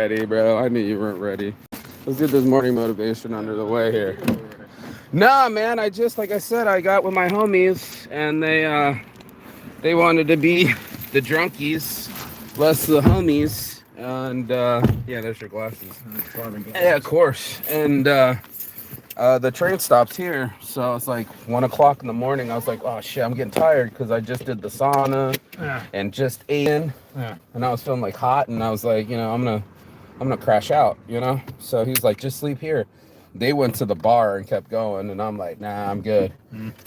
ready, bro. I knew you weren't ready. Let's get this morning motivation under the way here. Nah, man. Like I said, I got with my homies, and they wanted to be the drunkies, less the homies. And yeah, there's your glasses. Yeah, of course. And the train stops here, so it's like 1 o'clock in the morning. I was like, oh shit, I'm getting tired because I just did the sauna and just ate in, and I was feeling like hot, and I was like, I'm gonna crash out, So he was like, just sleep here. They went to the bar and kept going, and I'm like, nah, I'm good.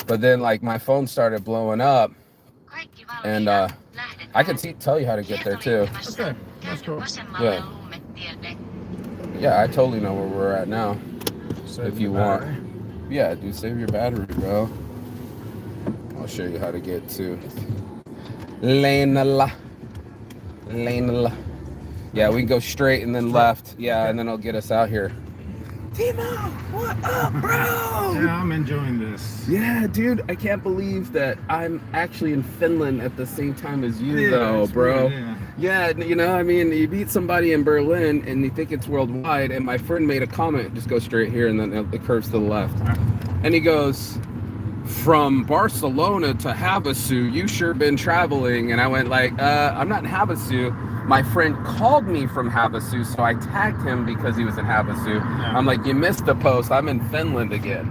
But then like my phone started blowing up, and I can tell you how to get there too. Okay, that's cool. Yeah, I totally know where we're at now. Save if you the want. battery. Yeah, dude, save your battery, bro. I'll show you how to get to Lanala. Yeah, we can go straight and then left. Yeah, and then it'll get us out here. Timo, what up, bro? Yeah, I'm enjoying this. Yeah, dude, I can't believe that I'm actually in Finland at the same time as you, though, bro. Weird, yeah, I mean, you meet somebody in Berlin and you think it's worldwide, and my friend made a comment, just go straight here, and then it curves to the left. And he goes, from Barcelona to Havasu, you sure been traveling. And I went like, I'm not in Havasu. My friend called me from Havasu, so I tagged him because he was in Havasu. Yeah. I'm like, you missed the post. I'm in Finland again.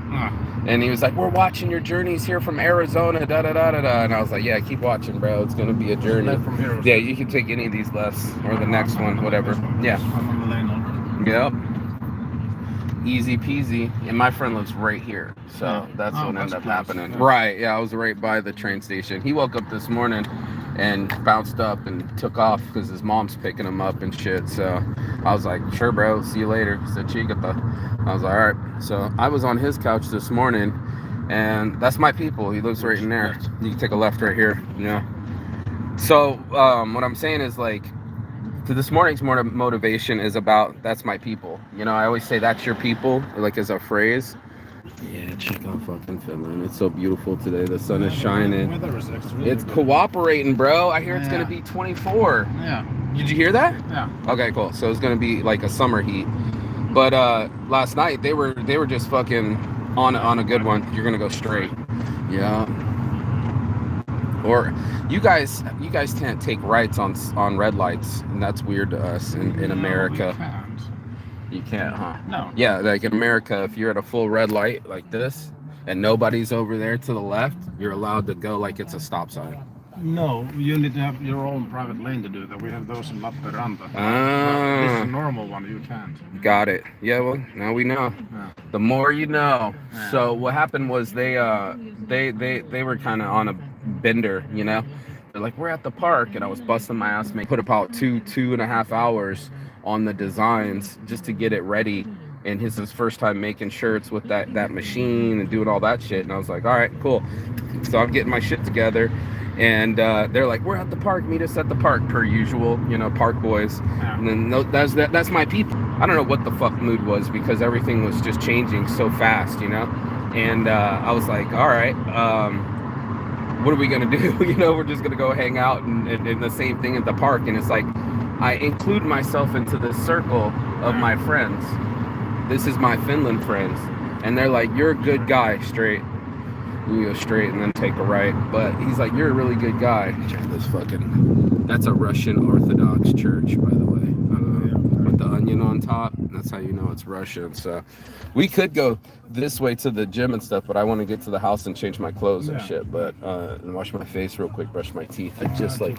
And he was like, we're watching your journeys here from Arizona, da-da-da-da-da. And I was like, yeah, keep watching, bro. It's going to be a journey. Left from here. Yeah, you can take any of these lefts or the next one, whatever. Yeah. I'm on the lane already. Yep. Easy peasy. And my friend lives right here. So that's what ended up happening. Yeah. Right. Yeah, I was right by the train station. He woke up this morning and bounced up and took off because his mom's picking him up and shit. So I was like, sure, bro, see you later. He said, Chigata. I was like, all right. So I was on his couch this morning, and that's my people. He lives right in there. You can take a left right here. So what I'm saying is, like, so this morning's motivation is about, that's my people. I always say that's your people, like as a phrase. Yeah, check out fucking Finland. It's so beautiful today. The sun is shining. It's cooperating, bro. I hear it's going to be 24. Yeah. Did you hear that? Yeah. Okay, cool. So it's going to be like a summer heat. But last night they were just fucking on a good one. You're going to go straight. Yeah. Or you guys can't take rights on red lights, and that's weird to us in America. We can't. You can't, huh? No. Yeah, like in America, if you're at a full red light like this and nobody's over there to the left, you're allowed to go like it's a stop sign. No, you need to have your own private lane to do that. We have those in Lappeenranta. This is a normal one, you can't. Got it. Yeah, well, now we know. Yeah. The more you know. Yeah. So what happened was they were kind of on a bender, They're like, we're at the park, and I was busting my ass, put about 2.5 hours on the designs just to get it ready. And his first time making shirts with that machine and doing all that shit. And I was like, all right, cool. So I'm getting my shit together. And they're like, we're at the park, meet us at the park, per usual, park boys. Yeah. And then that's my people. I don't know what the fuck mood was, because everything was just changing so fast, And I was like, all right, what are we gonna do? We're just gonna go hang out and the same thing at the park. And it's like, I include myself into this circle of my friends. This is my Finland friends. And they're like, you're a good guy, straight. We go straight and then take a right. But he's like, you're a really good guy. Check this that's a Russian Orthodox church, by the way. With the onion on top. That's how you know it's Russian. So we could go this way to the gym and stuff, but I want to get to the house and change my clothes and shit. But and wash my face real quick, brush my teeth. I just like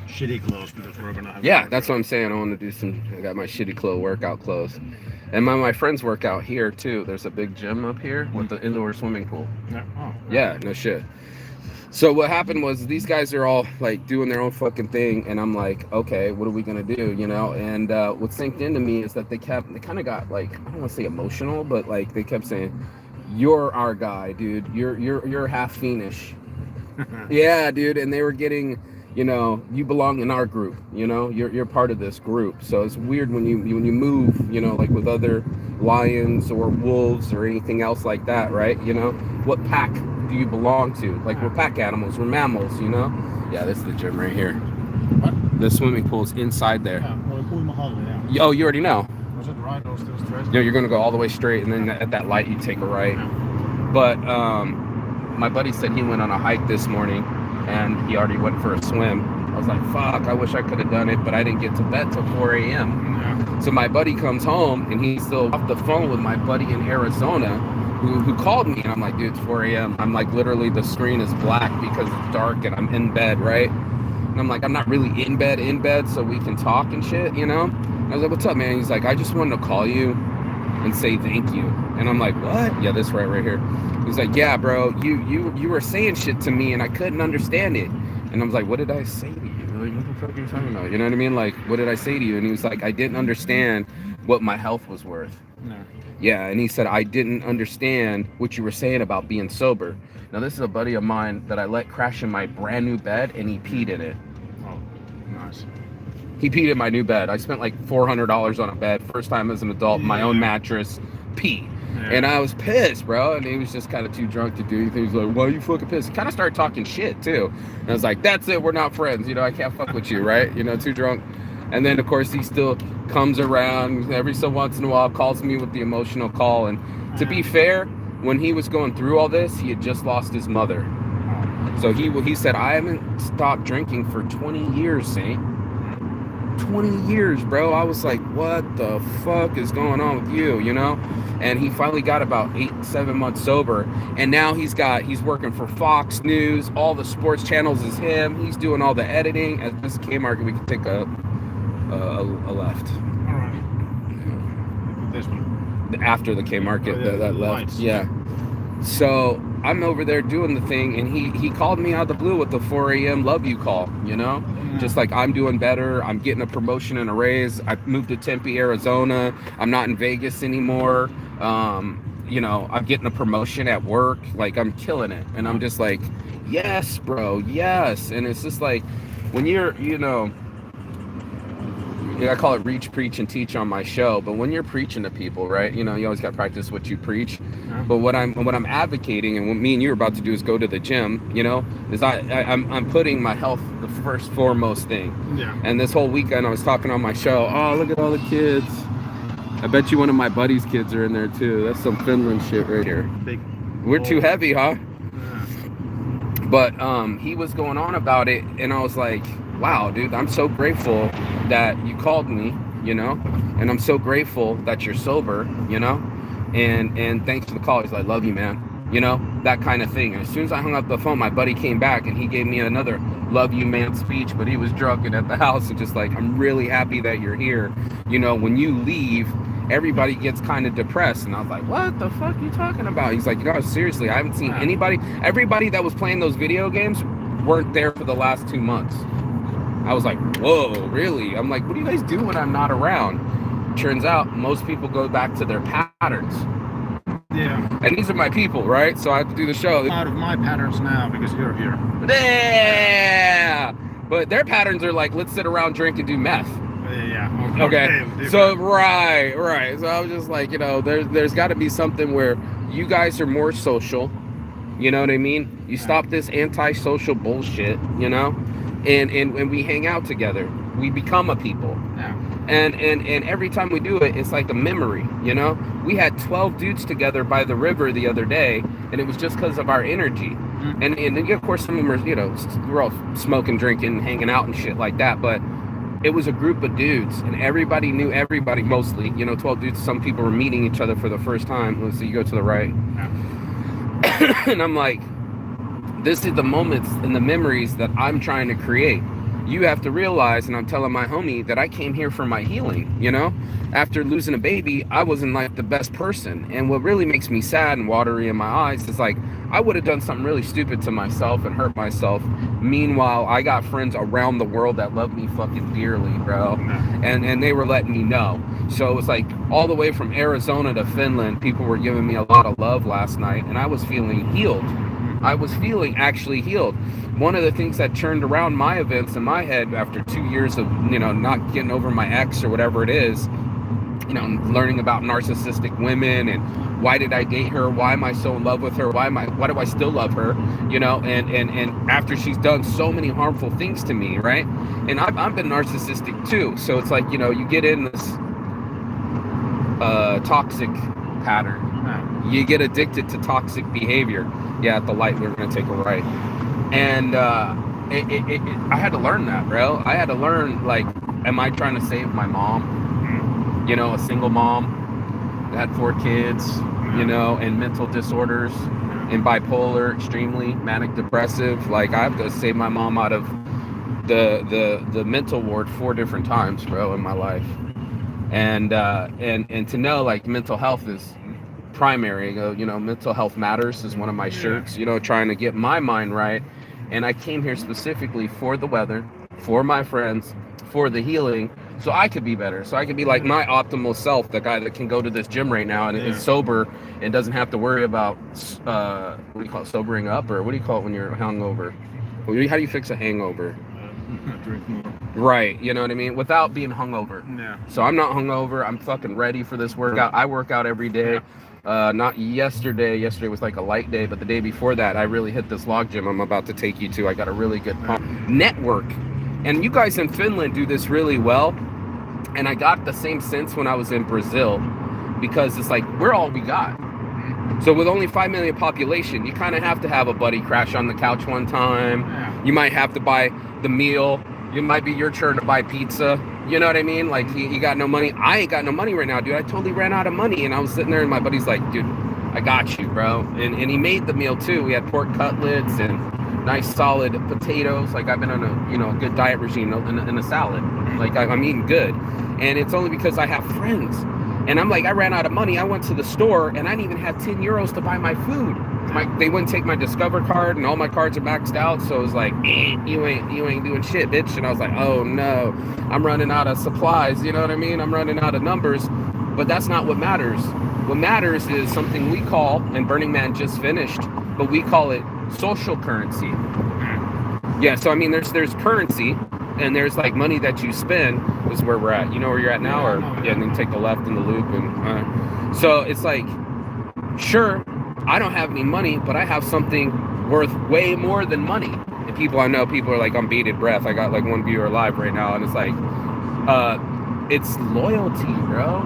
shitty clothes because we're gonna have. Yeah, that's what I'm saying. I want to do I got my shitty workout clothes. And my friends work out here too. There's a big gym up here with the indoor swimming pool. Yeah. Oh. Yeah, no shit. So what happened was these guys are all like doing their own fucking thing, and I'm like, okay, what are we gonna do, And what synced into me is that they kind of got like, I don't want to say emotional, but like they kept saying, "You're our guy, dude. You're half Finnish." Yeah, dude, and they were getting. You belong in our group, you're part of this group. So it's weird when you move, like with other lions or wolves or anything else like that, right? What pack do you belong to? Like, we're pack animals, we're mammals, Yeah, this is the gym right here. What? The swimming pool's inside there. Yeah, Oh, you already know. Was it right or still straight? You're gonna go all the way straight, and then at that light you take a right. But my buddy said he went on a hike this morning, and he already went for a swim. I was like, fuck, I wish I could have done it, but I didn't get to bed till 4 a.m. Yeah. So my buddy comes home, and he's still off the phone with my buddy in Arizona, who called me, and I'm like, dude, it's 4 a.m. I'm like, literally, the screen is black because it's dark, and I'm in bed, right? And I'm like, I'm not really in bed, so we can talk and shit, you know? And I was like, what's up, man? He's like, I just wanted to call you and say thank you. And I'm like, what? Yeah, this right here. He's like, yeah, bro, you were saying shit to me and I couldn't understand it. And I was like, what did I say to you? Like, what the fuck are you talking about? You know what I mean? Like, what did I say to you? And he was like, I didn't understand what my health was worth. No. Yeah, and he said, I didn't understand what you were saying about being sober. Now, this is a buddy of mine that I let crash in my brand new bed, and he peed in it. Oh, nice. He peed in my new bed. I spent like $400 on a bed. First time as an adult, my own mattress, pee. Yeah. And I was pissed, bro. And he was just kind of too drunk to do anything. He's like, why are you fucking pissed? He kind of started talking shit, too. And I was like, that's it. We're not friends. You know, I can't fuck with you, right? You know, too drunk. And then, of course, he still comes around every so once in a while, calls me with the emotional call. And to be fair, when he was going through all this, he had just lost his mother. So he said, I haven't stopped drinking for 20 years, Saint. 20 years, bro. I was like, what the fuck is going on with you, you know? And he finally got about 8-7 months sober, and now he's working for Fox News. All the sports channels is him. He's doing all the editing. At this Kmart, we can take a left. All right. Yeah. This one. After the Kmart, that left. Lights. Yeah. So I'm over there doing the thing, and he called me out of the blue with the 4 a.m. love you call, you know? Just like, I'm doing better. I'm getting a promotion and a raise. I moved to Tempe, Arizona. I'm not in Vegas anymore. You know, I'm getting a promotion at work. Like, I'm killing it. And I'm just like, yes, bro, yes. And it's just like, when you're, you know, I call it reach, preach, and teach on my show. But when you're preaching to people, right, you know, you always got to practice what you preach. Yeah. But what I'm advocating, and what me and you are about to do, is go to the gym. You know, is I'm putting my health the first foremost thing. Yeah. And this whole weekend, I was talking on my show. Oh, look at all the kids. I bet you one of my buddy's kids are in there too. That's some Finland shit right here. Big. We're too heavy, huh? Yeah. But he was going on about it, and I was like, wow, dude, I'm so grateful that you called me, you know, and I'm so grateful that you're sober, you know, and thanks for the call. He's like, love you, man, you know, that kind of thing. And as soon as I hung up the phone, my buddy came back and he gave me another love you, man speech, but he was drunk and at the house, and just like, I'm really happy that you're here. You know, when you leave, everybody gets kind of depressed. And I was like, what the fuck are you talking about? He's like, you know, seriously, I haven't seen everybody that was playing those video games weren't there for the last 2 months. I was like, whoa, really? I'm like, what do you guys do when I'm not around? Turns out most people go back to their patterns. Yeah. And these are my people, right? So I have to do the show. Out of my patterns now because you're here. Yeah. But their patterns are like, let's sit around, drink, and do meth. Yeah. Okay. So right. So I was just like, you know, there's got to be something where you guys are more social. You know what I mean? You stop this anti-social bullshit, you know? And we hang out together. We become a people. Yeah. And every time we do it, it's like a memory, you know? We had 12 dudes together by the river the other day, and it was just because of our energy. Mm-hmm. And of course, some of them are, you know, we're all smoking, drinking, hanging out and shit like that, but it was a group of dudes, and everybody knew everybody mostly. You know, 12 dudes, some people were meeting each other for the first time. Let's see, you go to the right. Yeah. And I'm like, this is the moments and the memories that I'm trying to create. You have to realize, and I'm telling my homie, that I came here for my healing, you know? After losing a baby, I wasn't like the best person. And what really makes me sad and watery in my eyes is like, I would have done something really stupid to myself and hurt myself. Meanwhile, I got friends around the world that love me fucking dearly, bro. And they were letting me know. So it was like all the way from Arizona to Finland, people were giving me a lot of love last night, and I was feeling healed. I was feeling actually healed. One of the things that turned around my events in my head after 2 years of, you know, not getting over my ex or whatever it is you know, learning about narcissistic women and why did I date her? Why am I so in love with her? Why do I still love her? You know, and after she's done so many harmful things to me, right? And I've been narcissistic too. So it's like, you know, you get in this toxic pattern. You get addicted to toxic behavior. Yeah, at the light, we're going to take a right. And I had to learn that, bro. I had to learn, like, am I trying to save my mom? You know, a single mom that had 4 kids, you know, and mental disorders and bipolar, extremely manic depressive. Like, I have to save my mom out of the mental ward 4 different times, bro, in my life. And to know, like, mental health is primary. You know, mental health matters is one of my shirts, you know, trying to get my mind right. And I came here specifically for the weather, for my friends, for the healing, so I could be better, so I could be like my optimal self, the guy that can go to this gym right now and is sober and doesn't have to worry about what do you call it, sobering up, or what do you call it when you're hungover? How do you fix a hangover? Drink more. Right, you know what I mean? Without being hungover. Yeah. So I'm not hungover. I'm fucking ready for this workout. I work out every day. Not yesterday. Yesterday was like a light day, but the day before that, I really hit this log gym I'm about to take you to. I got a really good pump. Network. And you guys in Finland do this really well. And I got the same sense when I was in Brazil, because it's like, we're all we got. So with only 5 million population, you kind of have to have a buddy crash on the couch one time. You might have to buy the meal. It might be your turn to buy pizza. You know what I mean? Like, you got no money. I ain't got no money right now, dude. I totally ran out of money. And I was sitting there and my buddy's like, dude, I got you, bro. And he made the meal too. We had pork cutlets and nice solid potatoes. Like, I've been on a, you know, a good diet regime in a salad. Like, I'm eating good. And it's only because I have friends. And I'm like, I ran out of money. I went to the store and I didn't even have 10 euros to buy my food. They wouldn't take my Discover card, and all my cards are maxed out. So it was like, you ain't doing shit, bitch. And I was like, oh no, I'm running out of supplies. You know what I mean? I'm running out of numbers. But that's not what matters. What matters is something we call, and Burning Man just finished, but we call it social currency. Yeah, so I mean, there's currency, and there's like money that you spend. Is where we're at. You know where you're at now, or yeah, and then take the left in the loop, and so it's like, sure, I don't have any money, but I have something worth way more than money. And people I know, people are like on bated breath. I got like 1 viewer live right now, and it's like, it's loyalty, bro.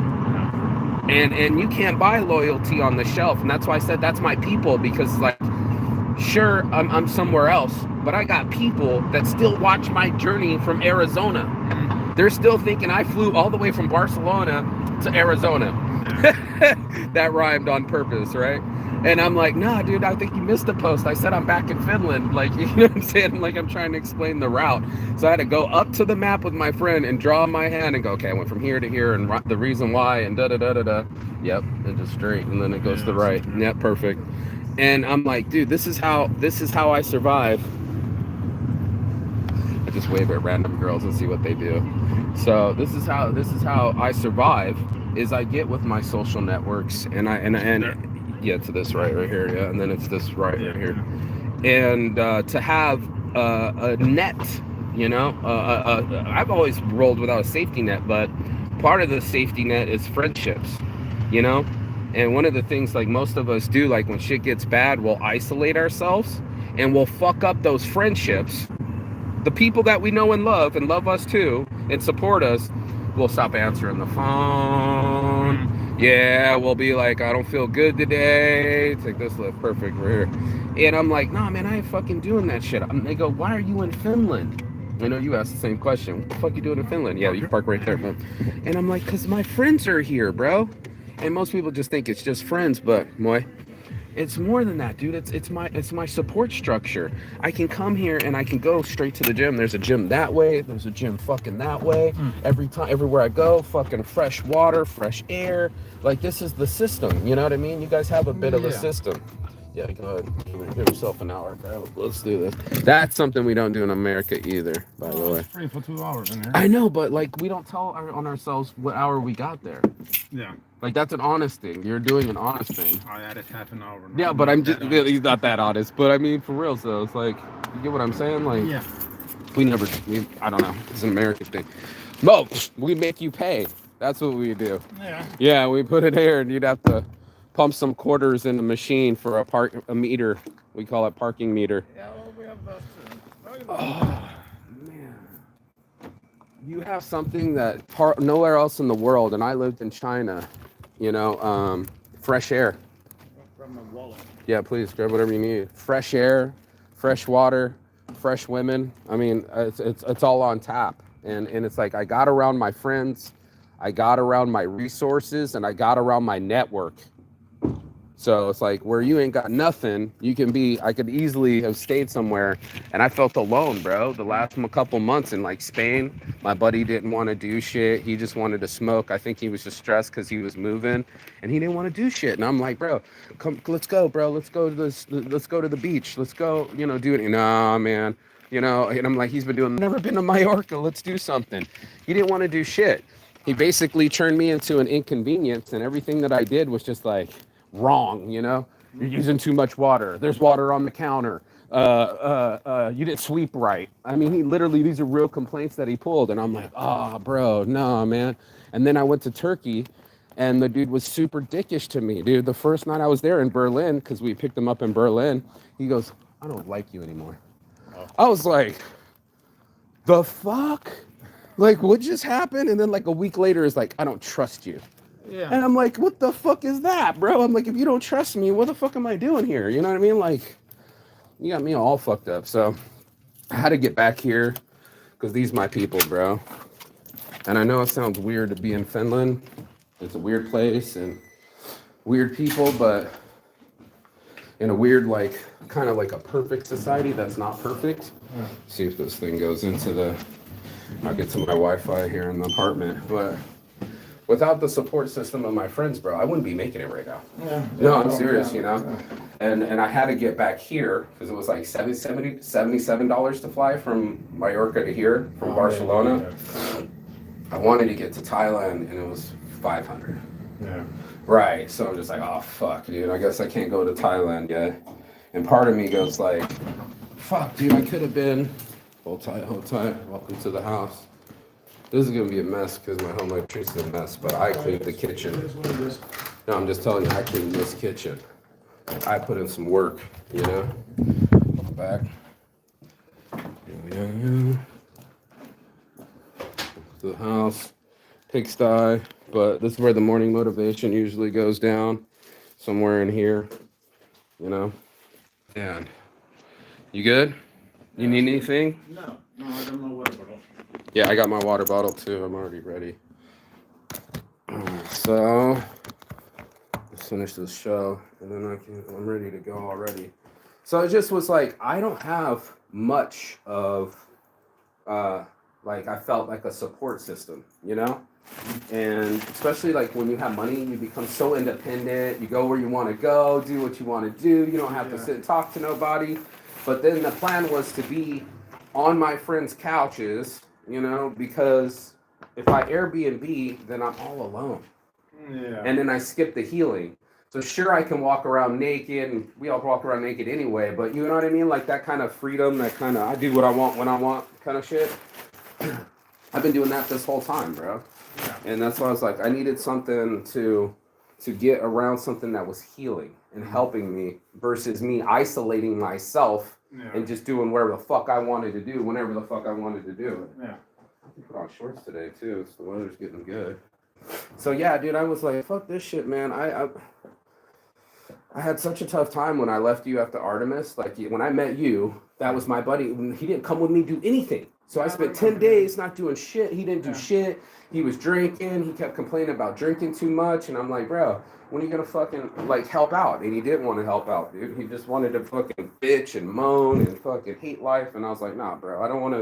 And you can't buy loyalty on the shelf, and that's why I said that's my people, because like, sure, I'm somewhere else, but I got people that still watch my journey from Arizona. They're still thinking I flew all the way from Barcelona to Arizona. That rhymed on purpose, right? And I'm like, nah, dude, I think you missed the post. I said I'm back in Finland. Like, you know what I'm saying? Like, I'm trying to explain the route. So I had to go up to the map with my friend and draw my hand and go, okay, I went from here to here and the reason why and da-da-da-da-da. Yep, and just straight. And then it goes to the right. Yep, perfect. And I'm like, dude, this is how I survive. I just wave at random girls and see what they do. So this is how I survive, is I get with my social networks and yeah, to this right here, yeah, and then it's this right here, and to have a net, you know, I've always rolled without a safety net, but part of the safety net is friendships, you know. And one of the things like most of us do, like when shit gets bad, we'll isolate ourselves and we'll fuck up those friendships. The people that we know and love us too and support us will stop answering the phone. Yeah, we'll be like, I don't feel good today. Take this lift. Perfect. We're here. And I'm like, nah, man, I ain't fucking doing that shit. They go, why are you in Finland? I know you asked the same question. What the fuck you doing in Finland? Yeah, you park right there, man. And I'm like, because my friends are here, bro. And most people just think it's just friends, but boy, it's more than that, dude. It's my support structure. I can come here and I can go straight to the gym. There's a gym that way. There's a gym fucking that way. Everywhere I go, fucking fresh water, fresh air. Like, this is the system. You know what I mean? You guys have a bit of a system. Yeah, go ahead. Give yourself an hour, bro. Let's do this. That's something we don't do in America either, by the way. It's free for 2 hours in here. I know, but like, we don't tell on ourselves what hour we got there. Yeah. Like, that's an honest thing. You're doing an honest thing. I added half an hour. Yeah, but I'm just, he's not that honest. But I mean, for real, so it's like, you get what I'm saying? Like, yeah. I don't know. It's an American thing. No, we make you pay. That's what we do. Yeah. Yeah, we put it here, and you'd have to pump some quarters in the machine for a meter. We call it parking meter. Yeah, well, we have those too. Oh man, you have something that nowhere else in the world, and I lived in China. You know, fresh air. From a wallet. Yeah, please grab whatever you need. Fresh air, fresh water, fresh women. I mean, it's all on tap, and it's like I got around my friends, I got around my resources, and I got around my network. So it's like where you ain't got nothing, you can be. I could easily have stayed somewhere, and I felt alone, bro. The last couple months in like Spain, my buddy didn't want to do shit. He just wanted to smoke. I think he was just stressed because he was moving, and he didn't want to do shit. And I'm like, bro, come, let's go, bro. Let's go to this. Let's go to the beach. Let's go. You know, do it. Nah, man. You know, and I'm like, he's been doing. Never been to Mallorca. Let's do something. He didn't want to do shit. He basically turned me into an inconvenience, and everything that I did was just like wrong. You know, you're using too much water. There's water on the counter. You didn't sweep right. I mean, he literally, these are real complaints that he pulled, and I'm like, oh, bro, no, man. And then I went to Turkey, and the dude was super dickish to me, dude. The first night I was there in Berlin, because we picked him up in Berlin, he goes, I don't like you anymore. I was like, the fuck? Like, what just happened? And then like a week later, it's like, I don't trust you. Yeah. And I'm like, what the fuck is that, bro? I'm like, if you don't trust me, what the fuck am I doing here? You know what I mean? Like, you got me all fucked up. So I had to get back here because these my people, bro. And I know it sounds weird to be in Finland. It's a weird place and weird people, but in a weird, like, kind of like a perfect society that's not perfect. Yeah. See if this thing goes into the, I'll get to my Wi-Fi here in the apartment. But without the support system of my friends, bro, I wouldn't be making it right now. Yeah. No, I'm serious, you know? And I had to get back here because it was like $77 to fly from Mallorca to here, from Barcelona. Yeah. I wanted to get to Thailand, and it was 500. Yeah. Right, so I'm just like, oh, fuck, dude, I guess I can't go to Thailand yet. And part of me goes like, fuck, dude, I could have been, hold tight, welcome to the house. This is gonna be a mess because my home electricity is a mess, but I cleaned the kitchen. No, I'm just telling you, I cleaned this kitchen. I put in some work, you know? Back. Yeah. To the house, pigsty, but this is where the morning motivation usually goes down, somewhere in here, you know? And you good? You need anything? No, I don't know what about it. Yeah, I got my water bottle too. I'm already ready. So let's finish this show, and then I'm ready to go already. So it just was like I don't have much of like I felt like a support system, you know? And especially like when you have money, you become so independent. You go where you want to go, do what you want to do. You don't have to sit and talk to nobody. But then the plan was to be on my friends' couches, you know, because if I Airbnb, then I'm all alone. Yeah. And then I skip the healing. So sure, I can walk around naked, and we all walk around naked anyway, but you know what I mean? Like that kind of freedom, that kind of I do what I want when I want kind of shit. I've been doing that this whole time, bro. Yeah. And that's why I was like, I needed something to get around, something that was healing and helping me versus me isolating myself and just doing whatever the fuck I wanted to do whenever the fuck I wanted to do it. Yeah. I put on shorts today too, so the weather's getting good. So yeah, dude, I was like, fuck this shit, man. I had such a tough time when I left you after Artemis. Like when I met you, that was my buddy. He didn't come with me do anything. So I spent 10 days not doing shit. He didn't do shit. He was drinking. He kept complaining about drinking too much. And I'm like, bro, when are you gonna fucking like help out? And he didn't want to help out, dude. He just wanted to fucking bitch and moan and fucking hate life. And I was like, nah, bro, I don't want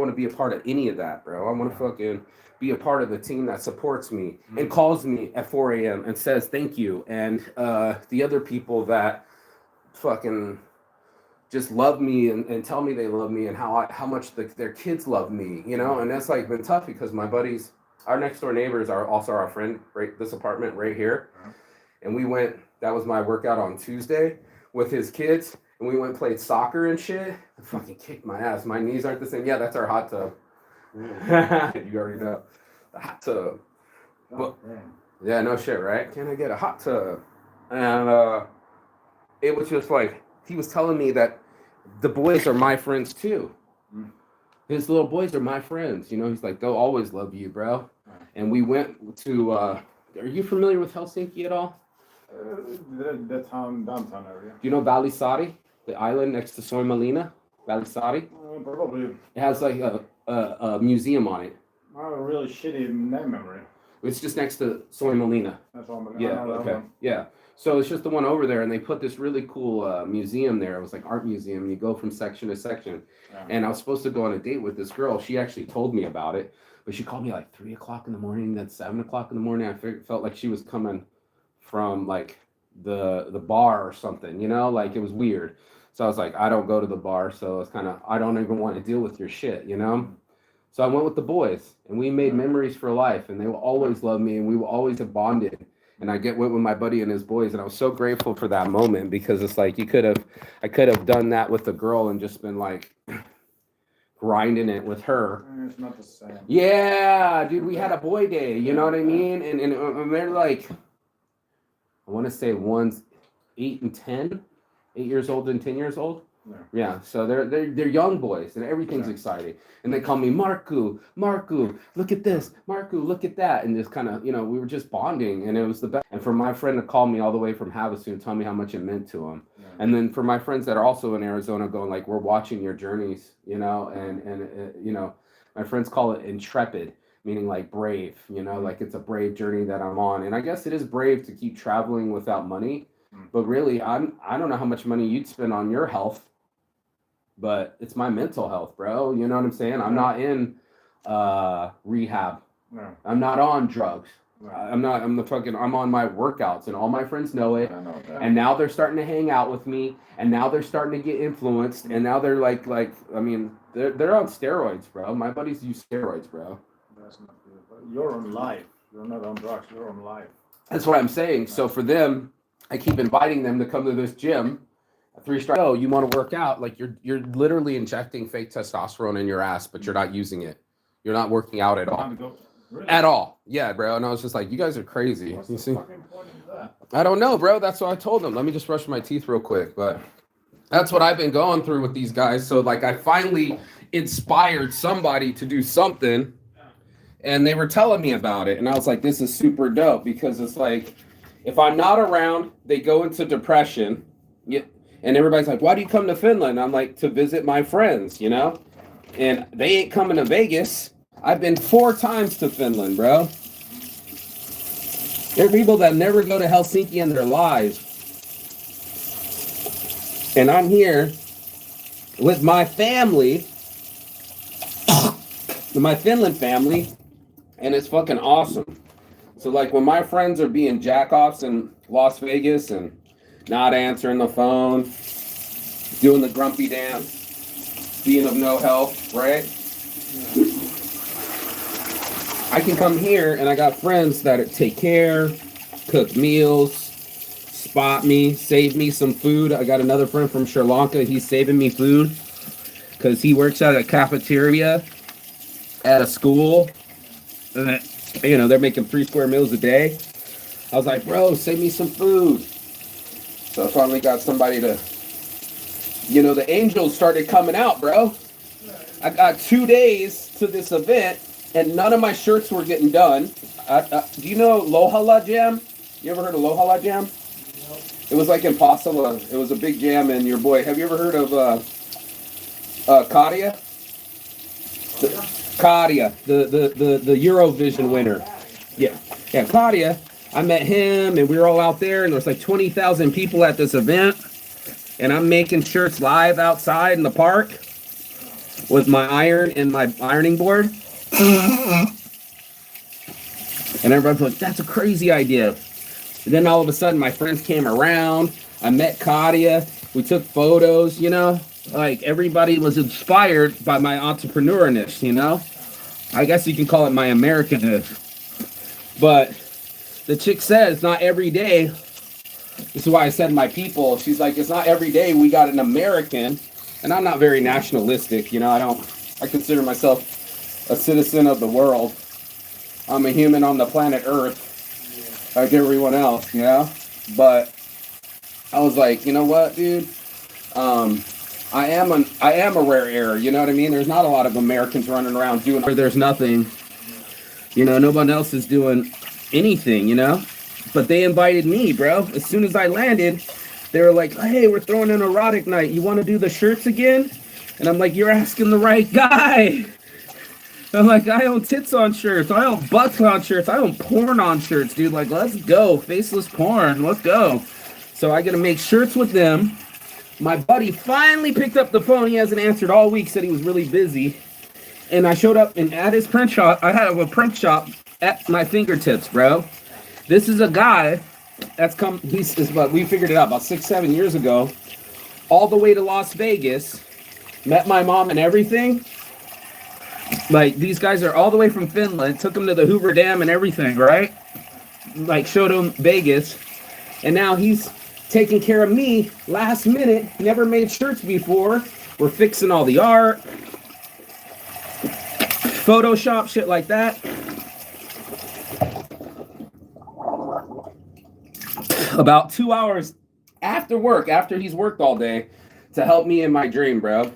to be a part of any of that, bro. I want to fucking be a part of the team that supports me and calls me at 4 a.m. and says thank you. And the other people that fucking just love me and tell me they love me and how much their kids love me, you know? And that's like been tough because my buddies, our next door neighbors are also our friend, right? This apartment right here. And we went, that was my workout on Tuesday with his kids. And we went and played soccer and shit. I fucking kicked my ass. My knees aren't the same. Yeah, that's our hot tub. You already know. The hot tub. Well, yeah, no shit, right? Can I get a hot tub? And it was just like he was telling me that the boys are my friends too. Mm. His little boys are my friends. You know, he's like, they'll always love you, bro. And we went to. Are you familiar with Helsinki at all? The town, downtown area. Do you know Vallisaari, the island next to Soimalina? Vallisaari? Probably. It has like a museum on it. I have a really shitty name memory. It's just next to Soimalina. That's all. Yeah, okay. Yeah. So it's just the one over there, and they put this really cool museum there. It was like art museum, and you go from section to section. Yeah. And I was supposed to go on a date with this girl. She actually told me about it, but she called me like 3 o'clock in the morning, then 7 o'clock in the morning. I felt like she was coming from like the bar or something, you know, like it was weird. So I was like, I don't go to the bar, so it's kind of, I don't even want to deal with your shit, you know. So I went with the boys, and we made memories for life, and they will always love me, and we will always have bonded. And went with my buddy and his boys, and I was so grateful for that moment, because it's like I could have done that with a girl and just been like grinding it with her. It's not the same. Yeah, dude, we had a boy day, you know what I mean? And they're like, I want to say one's 8 and 10, 8 years old and 10 years old. Yeah, so they're young boys, and everything's exciting. And they call me Marku, look at this, Marku, look at that, and just kind of, you know, we were just bonding, and it was the best. And for my friend to call me all the way from Havasu and tell me how much it meant to him, and then for my friends that are also in Arizona going like, we're watching your journeys, you know, and you know, my friends call it intrepid, meaning like brave, you know, like it's a brave journey that I'm on, and I guess it is brave to keep traveling without money, but really, I don't know how much money you'd spend on your health. But it's my mental health, bro. You know what I'm saying? I'm not in rehab. No. I'm not on drugs. No. I'm on my workouts, and all my friends know it. I know that. And now they're starting to hang out with me, and now they're starting to get influenced, and now they're like I mean, they're on steroids, bro. My buddies use steroids, bro. That's not good. You're on life. You're not on drugs. You're on life. That's what I'm saying. So for them, I keep inviting them to come to this gym. 3-star. Oh, you want to work out? Like you're literally injecting fake testosterone in your ass, but you're not using it. You're not working out at all. Really? At all. Yeah, bro. And I was just like, you guys are crazy. What's you the see? fucking point of that? I don't know, bro. That's what I told them. Let me just brush my teeth real quick. But that's what I've been going through with these guys. So like I finally inspired somebody to do something, and they were telling me about it. And I was like, this is super dope, because it's like, if I'm not around, they go into depression. And everybody's like, why do you come to Finland? I'm like, to visit my friends, you know? And they ain't coming to Vegas. I've been 4 times to Finland, bro. There are people that never go to Helsinki in their lives. And I'm here with my family, my Finland family, and it's fucking awesome. So like when my friends are being jack-offs in Las Vegas and not answering the phone, doing the grumpy dance, being of no help, right? I can come here, and I got friends that take care, cook meals, spot me, save me some food. I got another friend from Sri Lanka. He's saving me food because he works at a cafeteria at a school. You know, they're making 3 square meals a day. I was like, bro, save me some food. So I finally got somebody to, you know, the angels started coming out, bro. I got 2 days to this event, and none of my shirts were getting done. Do you know Lohala Jam? You ever heard of Lohala Jam? No. It was like in Pasala. It was a big jam, and your boy, have you ever heard of Kadia? Kadia, the Eurovision winner. Yeah, Kadia. I met him, and we were all out there, and there was like 20,000 people at this event, and I'm making shirts live outside in the park with my iron and my ironing board. And everybody's like, that's a crazy idea. And then all of a sudden, my friends came around. I met Kadia. We took photos, you know? Like, everybody was inspired by my entrepreneurness, you know? I guess you can call it my Americanness. But the chick says, not every day. This is why I said my people. She's like, it's not every day we got an American. And I'm not very nationalistic, you know? I consider myself a citizen of the world. I'm a human on the planet Earth, like everyone else, you know? But I was like, you know what, dude? I am a rare air, you know what I mean? There's not a lot of Americans running around doing where there's nothing. You know, nobody else is doing anything, you know? But they invited me, bro. As soon as I landed, they were like, hey, we're throwing an erotic night. You want to do the shirts again? And I'm like, you're asking the right guy. I'm like, I own tits on shirts. I own butts on shirts. I own porn on shirts, dude. Like, let's go. Faceless porn. Let's go. So I got to make shirts with them. My buddy finally picked up the phone. He hasn't answered all week. Said he was really busy. And I showed up and at his print shop. I had a print shop at my fingertips, bro. This is a guy that's come. We figured it out about 6-7 years ago. All the way to Las Vegas. Met my mom and everything. Like, these guys are all the way from Finland. Took them to the Hoover Dam and everything, right? Like, showed them Vegas. And now he's taking care of me last minute. Never made shirts before. We're fixing all the art. Photoshop, shit like that. About 2 hours after work, after he's worked all day, to help me in my dream, bro.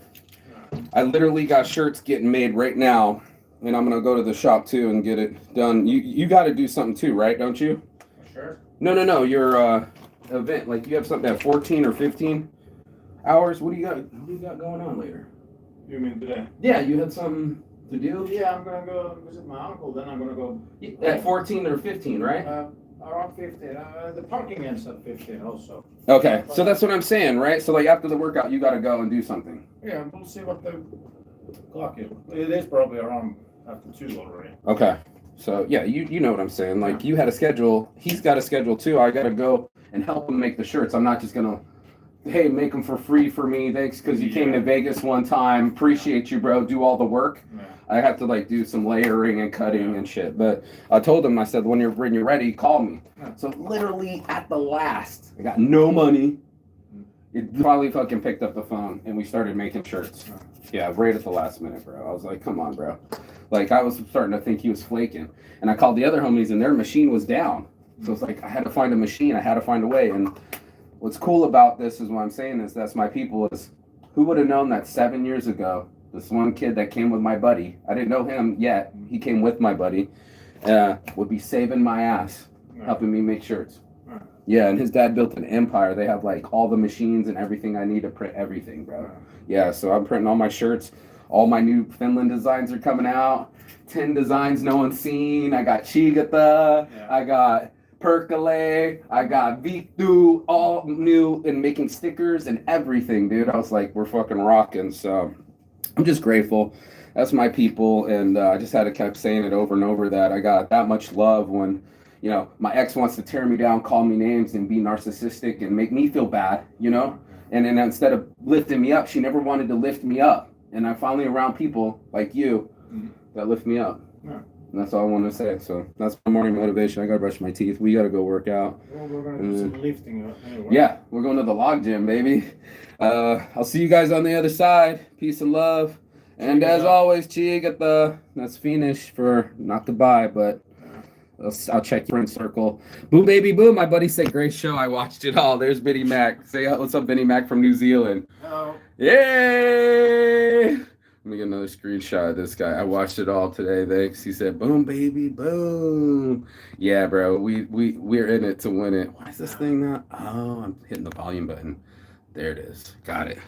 I literally got shirts getting made right now, and I'm gonna go to the shop too and get it done. You got to do something too, right? Don't you? Sure. No. Your event, like you have something at 14 or 15 hours. What do you got? What do you got going on later? You mean today? Yeah, you had something to do. Yeah, I'm gonna go visit my uncle. Then I'm gonna go At 14 or 15, right? Around 15. The parking ends at 15 also. Okay, so that's what I'm saying, right? So like after the workout, you got to go and do something. Yeah, we'll see what the clock is. It is probably around after 2 already. Okay, so yeah, you know what I'm saying. Like you had a schedule, he's got a schedule too. I got to go and help him make the shirts. I'm not just gonna, hey, make them for free for me. Thanks, because you came to Vegas one time. Appreciate you, bro. Do all the work. Yeah. I have to like do some layering and cutting and shit. But I told him, I said, when you're ready, call me. Yeah. So literally at the last, I got no money. It finally fucking picked up the phone and we started making shirts. Yeah, right at the last minute, bro. I was like, come on, bro. Like I was starting to think he was flaking. And I called the other homies and their machine was down. So it's like I had to find a machine. I had to find a way. And what's cool about this is what I'm saying is that's my people is who would have known that 7 years ago, this one kid that came with my buddy, I didn't know him yet, he came with my buddy, would be saving my ass, helping me make shirts. Yeah, and his dad built an empire. They have like all the machines and everything I need to print everything, bro. Yeah, so I'm printing all my shirts. All my new Finland designs are coming out. 10 designs no one's seen. I got Chigata, I got Percolate, I got Vitu, all new and making stickers and everything, dude. I was like, we're fucking rocking. So I'm just grateful. That's my people. And I just had to keep saying it over and over that I got that much love when, you know, my ex wants to tear me down, call me names and be narcissistic and make me feel bad, you know? And then instead of lifting me up, she never wanted to lift me up. And I'm finally around people like you that lift me up. Yeah. And that's all I want to say. So that's my morning motivation. I got to brush my teeth. We got to go work out. Well, we're going to do some lifting anyway. Yeah, we're going to the log gym, baby. I'll see you guys on the other side. Peace and love. And as always, Chigata. That's Finnish for not goodbye, but I'll check your friend circle. Boom, baby, boom. My buddy said, great show. I watched it all. There's Benny Mac. Say what's up, Benny Mac from New Zealand. Hello. Yay! Let me get another screenshot of this guy. I watched it all today. Thanks. He said, boom, baby, boom. Yeah, bro. We're in it to win it. Why is this thing not? Oh, I'm hitting the volume button. There it is. Got it.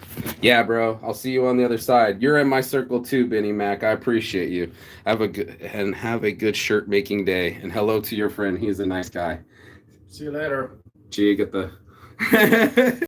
Yeah, bro. I'll see you on the other side. You're in my circle too, Benny Mac. I appreciate you. Have a good shirt making day. And hello to your friend. He's a nice guy. See you later. Gee, get the